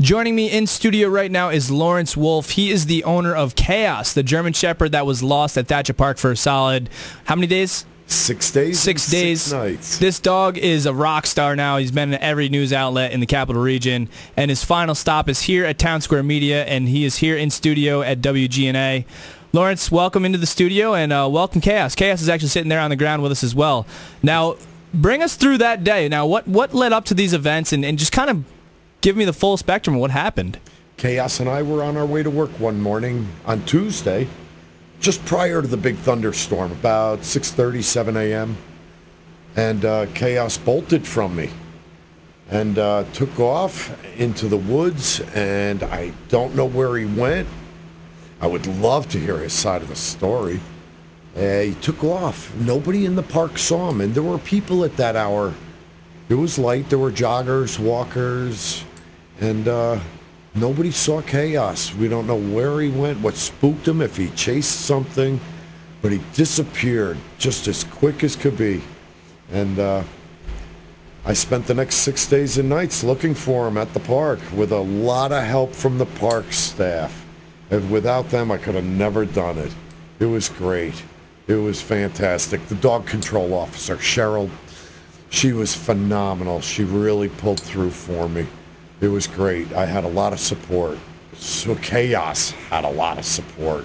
Joining me in studio right now is Laurence Wolfe. He is the owner of Khaos, the German Shepherd that was lost at Thatcher Park for a solid, how many days? 6 days. 6 days. 6 nights. This dog is a rock star now. He's been in every news outlet in the capital region, and his final stop is here at Town Square Media, and he is here in studio at WGNA. Laurence, welcome into the studio, and welcome Khaos. Khaos is actually sitting there on the ground with us as well. Now, bring us through that day. Now, what led up to these events, and just kind of give me the full spectrum of what happened. Khaos and I were on our way to work one morning on Tuesday, just prior to the big thunderstorm, about 6:30, 7 a.m. And Khaos bolted from me and took off into the woods, and I don't know where he went. I would love to hear his side of the story. He took off. Nobody in the park saw him, and there were people at that hour. It was light. There were joggers, walkers, and nobody saw Khaos. We don't know where he went, what spooked him, if he chased something, but he disappeared just as quick as could be. And I spent the next 6 days and nights looking for him at the park with a lot of help from the park staff. And without them, I could have never done it. It was great. It was fantastic. The dog control officer, Cheryl, she was phenomenal. She really pulled through for me. It was great. I had a lot of support. So Khaos had a lot of support.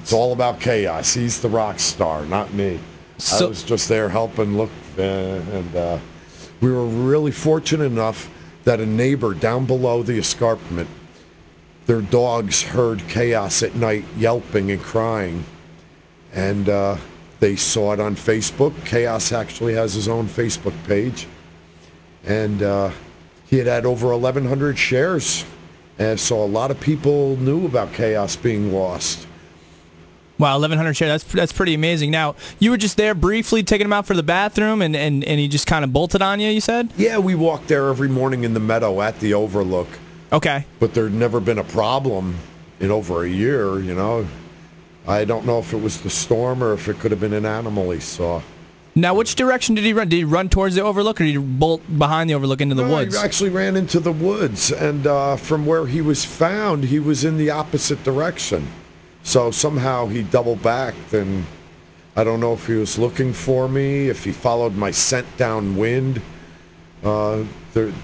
It's all about Khaos. He's the rock star, not me. I was just there helping look, and we were really fortunate enough that a neighbor down below the escarpment, their dogs heard Khaos at night yelping and crying, and they saw it on Facebook. Khaos actually has his own Facebook page, and he had over 1,100 shares, and so a lot of people knew about Khaos being lost. Wow, 1,100 shares, that's pretty amazing. Now, you were just there briefly taking him out for the bathroom, and he just kind of bolted on you, you said? Yeah, we walked there every morning in the meadow at the overlook. Okay. But there'd never been a problem in over a year, you know. I don't know if it was the storm or if it could have been an animal he saw. Now, which direction did he run? Did he run towards the overlook, or did he bolt behind the overlook into the woods? He actually ran into the woods, and from where he was found, he was in the opposite direction. So somehow he doubled back, and I don't know if he was looking for me, if he followed my scent downwind. The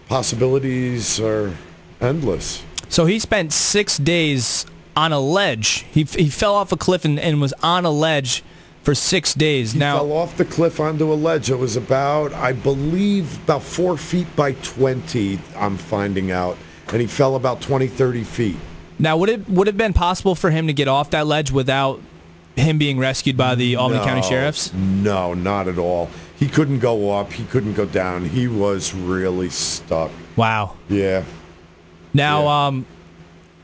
possibilities are endless. So he spent 6 days on a ledge. He fell off a cliff and was on a ledge for 6 days. He fell off the cliff onto a ledge. It was about, I believe, about 4 feet by 20, I'm finding out. And he fell about 20, 30 feet. Now, would it have been possible for him to get off that ledge without him being rescued by the Albany County Sheriffs? No, not at all. He couldn't go up. He couldn't go down. He was really stuck. Wow. Yeah. Now, yeah.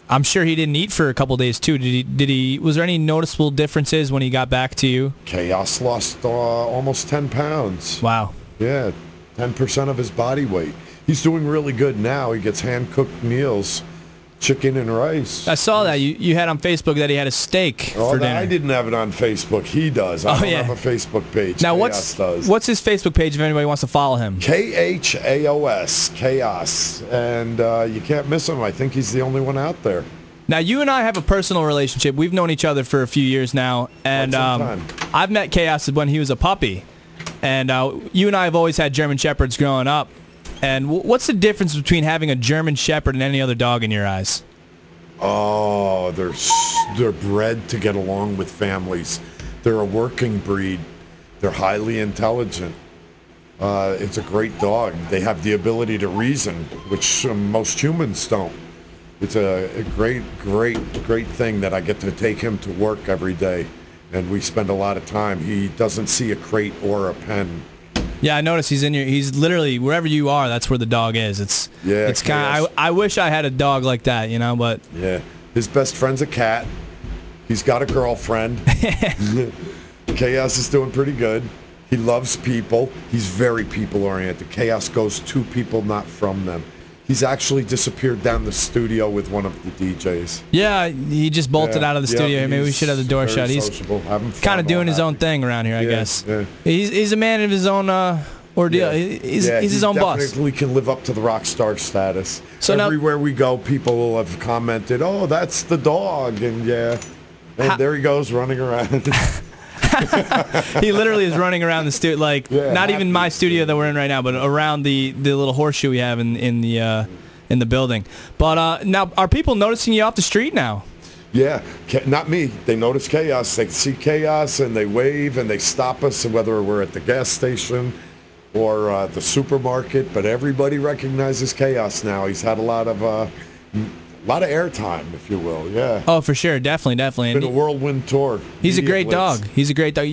I'm sure he didn't eat for a couple days too. Did he? Was there any noticeable differences when he got back to you? Khaos lost almost 10 pounds. Wow. Yeah, 10% of his body weight. He's doing really good now. He gets hand-cooked meals, chicken and rice. I saw that. You had on Facebook that he had a steak for dinner. I didn't have it on Facebook. He does. I don't have a Facebook page. Now, what's his Facebook page if anybody wants to follow him? Khaos, Khaos. And you can't miss him. I think he's the only one out there. Now, you and I have a personal relationship. We've known each other for a few years now. And I've met Khaos when he was a puppy. And you and I have always had German Shepherds growing up. And what's the difference between having a German Shepherd and any other dog in your eyes? Oh, they're bred to get along with families. They're a working breed. They're highly intelligent. It's a great dog. They have the ability to reason, which most humans don't. It's a great thing that I get to take him to work every day, and we spend a lot of time. He doesn't see a crate or a pen. Yeah, I noticed he's literally wherever you are, that's where the dog is. It's kind of, I wish I had a dog like that, you know, but yeah. His best friend's a cat. He's got a girlfriend. Khaos is doing pretty good. He loves people. He's very people-oriented. Khaos goes to people, not from them. He's actually disappeared down the studio with one of the DJs. Yeah, he just bolted out of the studio. Maybe we should have the door shut. He's kind of doing his own thing around here, I guess. Yeah. He's a man of his own ordeal. Yeah. He's his own boss. Definitely can live up to the rock star status. So everywhere we go, people have commented, "Oh, that's the dog," and there he goes running around. He literally is running around the studio, not even my studio that we're in right now, but around the little horseshoe we have in the building. But now, are people noticing you off the street now? Yeah, not me. They notice Khaos. They see Khaos and they wave and they stop us, whether we're at the gas station or the supermarket. But everybody recognizes Khaos now. He's had a lot of airtime, if you will. Yeah. Oh, for sure, definitely. It's been a whirlwind tour. He's a great dog. He's a great dog.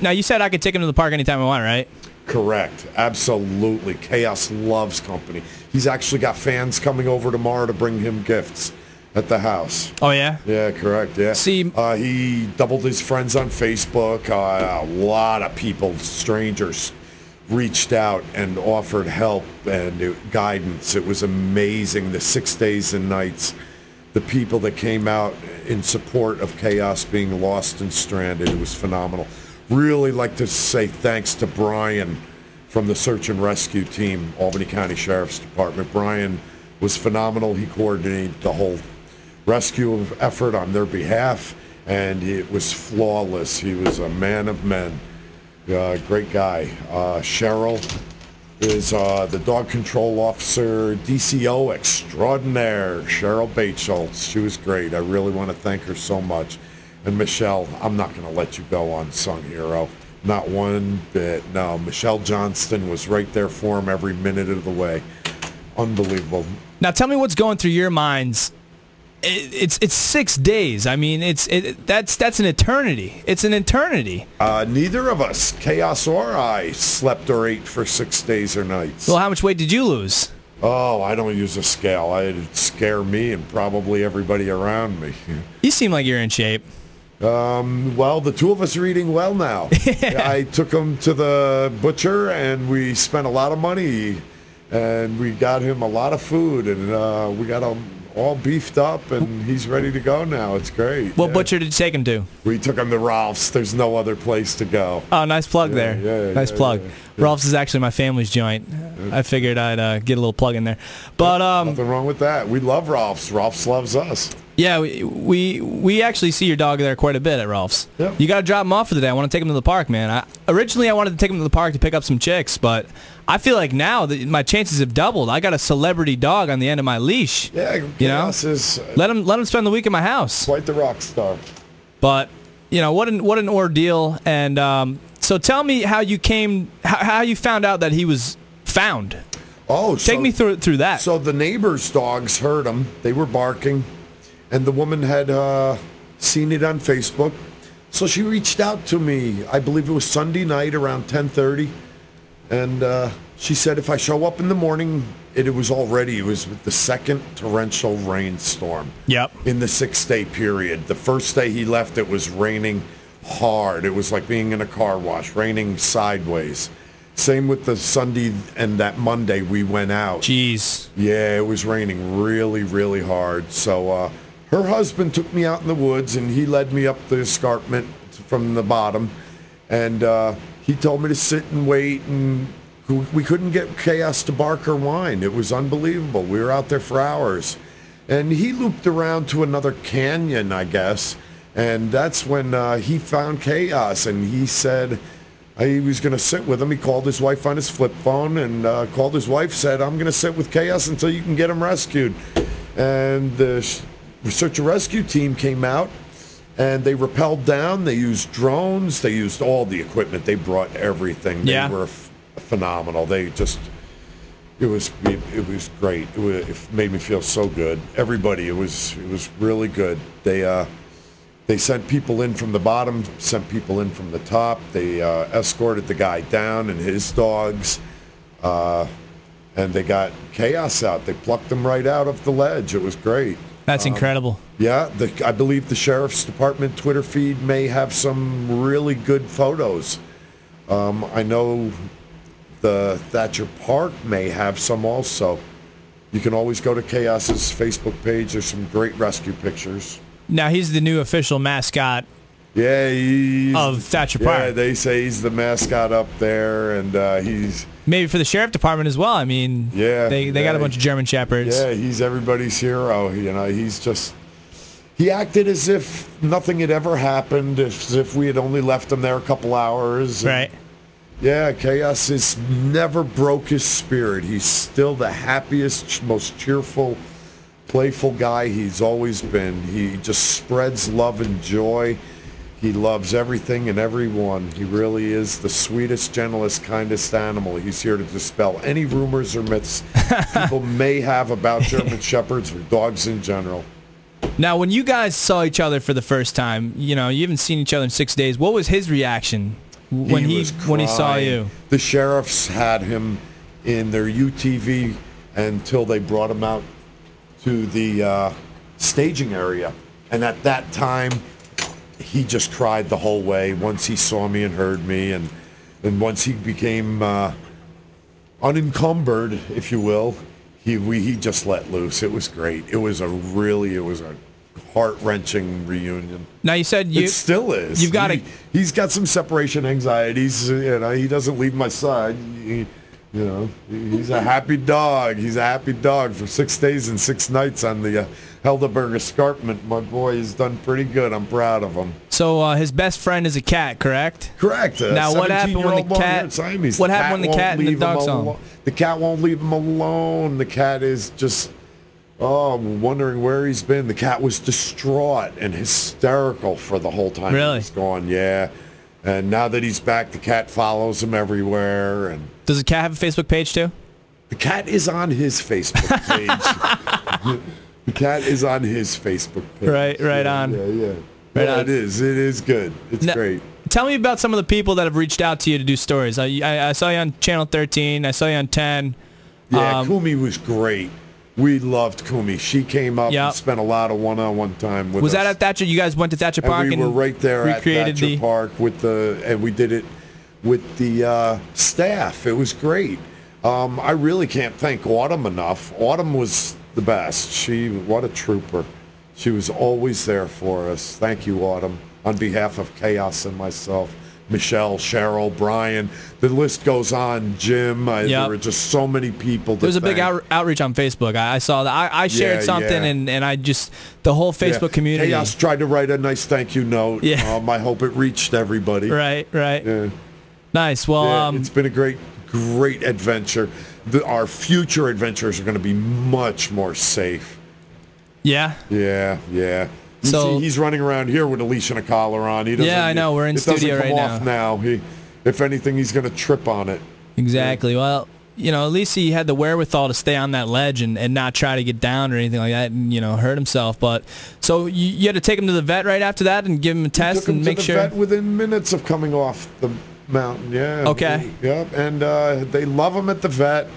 Now, you said I could take him to the park anytime I want, right? Correct. Absolutely. Khaos loves company. He's actually got fans coming over tomorrow to bring him gifts at the house. Oh, yeah? Yeah, correct. Yeah. See, he doubled his friends on Facebook. A lot of people, strangers, reached out and offered help and guidance. It was amazing. The 6 days and nights, the people that came out in support of Khaos being lost and stranded, it was phenomenal. Really like to say thanks to Brian from the search and rescue team, Albany County Sheriffs Department. Brian was phenomenal. He coordinated the whole rescue effort on their behalf, and it was flawless. He was a man of men. Great guy. Cheryl is the dog control officer, DCO extraordinaire, Cheryl Bateschultz. She was great. I really want to thank her so much. And Michelle, I'm not going to let you go unsung hero. Not one bit. No, Michelle Johnston was right there for him every minute of the way. Unbelievable. Now tell me what's going through your minds. It's 6 days. I mean, that's an eternity. It's an eternity. Neither of us, Khaos or I, slept or ate for 6 days or nights. Well, how much weight did you lose? Oh, I don't use a scale. It'd scare me and probably everybody around me. You seem like you're in shape. Well, the two of us are eating well now. I took him to the butcher, and we spent a lot of money, and we got him a lot of food, and we got him all beefed up, and he's ready to go now. It's great. What butcher did you take him to? We took him to Ralph's. There's no other place to go. Oh, nice plug there. Nice plug. Ralph's is actually my family's joint. I figured I'd get a little plug in there. But nothing wrong with that. We love Ralph's. Ralph's loves us. Yeah, we actually see your dog there quite a bit at Ralph's. Yep. You got to drop him off for the day. I want to take him to the park, man. Originally, I wanted to take him to the park to pick up some chicks, but I feel like now that my chances have doubled. I got a celebrity dog on the end of my leash. Yeah, Khaos is let him spend the week at my house. Quite the rock star. But what an ordeal. And so tell me how you found out that he was found. Oh, take me through that. So the neighbors' dogs heard him. They were barking. And the woman had seen it on Facebook. So she reached out to me, I believe it was Sunday night around 10:30. And she said if I show up in the morning, it was the second torrential rainstorm. Yep. In the 6-day period. The first day he left, it was raining hard. It was like being in a car wash, raining sideways. Same with the Sunday and that Monday we went out. Jeez. Yeah, it was raining really, really hard. So her husband took me out in the woods, and he led me up the escarpment from the bottom. And he told me to sit and wait, and we couldn't get Khaos to bark or whine. It was unbelievable. We were out there for hours. And he looped around to another canyon, I guess, and that's when he found Khaos, and he said he was going to sit with him. He called his wife on his flip phone and called his wife, said, I'm going to sit with Khaos until you can get him rescued. And the search and rescue team came out, and they rappelled down. They used drones. They used all the equipment. They brought everything. They were phenomenal. It was great. It made me feel so good. Everybody, it was really good. They sent people in from the bottom, sent people in from the top. They escorted the guy down and his dogs, and they got Khaos out. They plucked him right out of the ledge. It was great. That's incredible. Yeah, I believe the Sheriff's Department Twitter feed may have some really good photos. I know the Thatcher Park may have some also. You can always go to Khaos's Facebook page. There's some great rescue pictures. Now, he's the new official mascot Yeah, he's of Thatcher Park. Yeah, they say he's the mascot up there, and he's maybe for the sheriff department as well. I mean, yeah, they got a bunch of German Shepherds. Yeah, he's everybody's hero. You know, he acted as if nothing had ever happened, as if we had only left him there a couple hours. Right. Yeah, Khaos has never broke his spirit. He's still the happiest, most cheerful, playful guy he's always been. He just spreads love and joy. He loves everything and everyone. He really is the sweetest, gentlest, kindest animal. He's here to dispel any rumors or myths people may have about German Shepherds or dogs in general. Now, when you guys saw each other for the first time, you haven't seen each other in 6 days. What was his reaction when he saw you? The sheriffs had him in their UTV until they brought him out to the staging area, and at that time, he just cried the whole way once he saw me and heard me, and once he became unencumbered, if you will, he just let loose. It was great. It was a heart-wrenching reunion. Now you said it still is. You've got he's got some separation anxieties. He doesn't leave my side. He's a happy dog. He's a happy dog for 6 days and 6 nights on the Helderberg Escarpment. My boy has done pretty good. I'm proud of him. So his best friend is a cat, correct? Correct. Now what happened when the cat? What happened when the cat and the dog saw him? The cat won't leave him alone. The cat is just wondering where he's been. The cat was distraught and hysterical for the whole time really? He was gone. Yeah. And now that he's back, the cat follows him everywhere. And does the cat have a Facebook page too? The cat is on his Facebook page. The cat is on his Facebook page. Right on. Yeah. Right on. It is good. It's great. Tell me about some of the people that have reached out to you to do stories. I saw you on Channel 13. I saw you on 10. Yeah, Kumi was great. We loved Kumi. She came up Yep. and spent a lot of one-on-one time with us. Was that at Thatcher? You guys went to Thatcher Park and we were right there at Thatcher Park and we did it with the staff. It was great. I really can't thank Autumn enough. Autumn was the best. What a trooper. She was always there for us. Thank you, Autumn. On behalf of Khaos and myself, Michelle, Cheryl, Brian, the list goes on. Jim, there were just so many people. There was a big outreach on Facebook. I saw that. I shared something, and I just the whole Facebook community. Khaos tried to write a nice thank you note. Yeah. I hope it reached everybody. Right. Yeah. Nice. Well, it's been a great adventure. Our future adventures are going to be much more safe. Yeah. Yeah. So he's running around here with a leash and a collar on. I know. We're in studio right now. It doesn't come off now. If anything, he's going to trip on it. Exactly. Well, at least he had the wherewithal to stay on that ledge and not try to get down or anything like that and, hurt himself. But so you had to take him to the vet right after that and give him a test and make sure. Took him to the vet within minutes of coming off the mountain. Yeah. Okay. Yep. And they love him at the vet.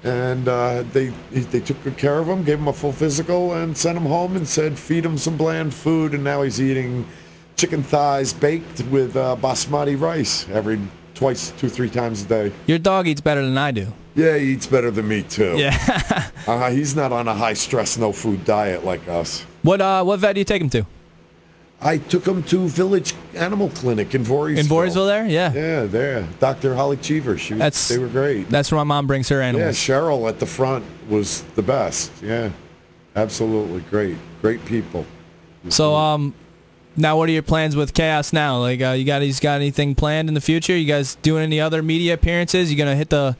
And they took good care of him, gave him a full physical, and sent him home and said feed him some bland food. And now he's eating chicken thighs baked with basmati rice every 2-3 times a day. Your dog eats better than I do. Yeah, he eats better than me too. Yeah. He's not on a high stress, no food diet like us. What vet do you take him to? I took him to Village Animal Clinic in Voorheesville. In Voorheesville there? Yeah. Yeah, there. Dr. Holly Cheever. They were great. That's where my mom brings her animals. Yeah, Cheryl at the front was the best. Yeah, absolutely great. Great people. So, now what are your plans with Khaos now? Like, you got anything planned in the future? You guys doing any other media appearances? You gonna hit the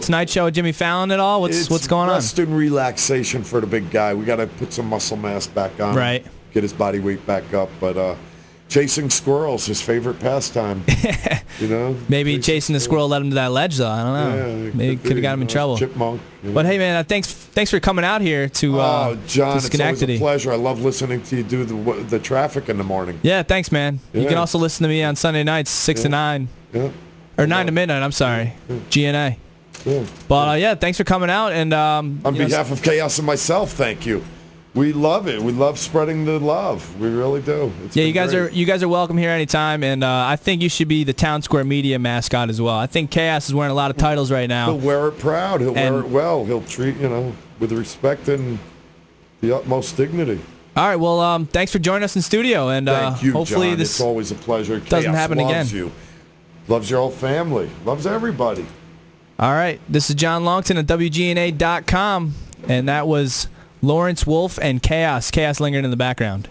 Tonight Show with Jimmy Fallon at all? What's going on? Rest and relaxation for the big guy. We got to put some muscle mass back on. Right. Get his body weight back up, but chasing squirrels, his favorite pastime. Maybe chasing the squirrel led him to that ledge, though. I don't know. Yeah, maybe could have got him in trouble. Chipmunk. But hey, man, thanks for coming out here to John, to Schenectady. It's always a pleasure. I love listening to you do the traffic in the morning. Yeah, thanks, man. Yeah. You can also listen to me on Sunday nights, 6 to 9. Yeah. Or 9 to midnight. I'm sorry, GNA. Yeah. But thanks for coming out. And on behalf of Khaos and myself, thank you. We love it. We love spreading the love. We really do. You guys are welcome here anytime, and I think you should be the Town Square Media mascot as well. I think Khaos is wearing a lot of titles right now. He'll wear it proud. He'll wear it well. He'll treat with respect and the utmost dignity. All right. Well, thanks for joining us in studio, and Thank you, hopefully John. this It's always a pleasure. doesn't Khaos happen loves again. You. Loves your whole family. Loves everybody. All right. This is John Longton at WGNA.com, and that was Laurence Wolfe and Khaos. Khaos lingering in the background.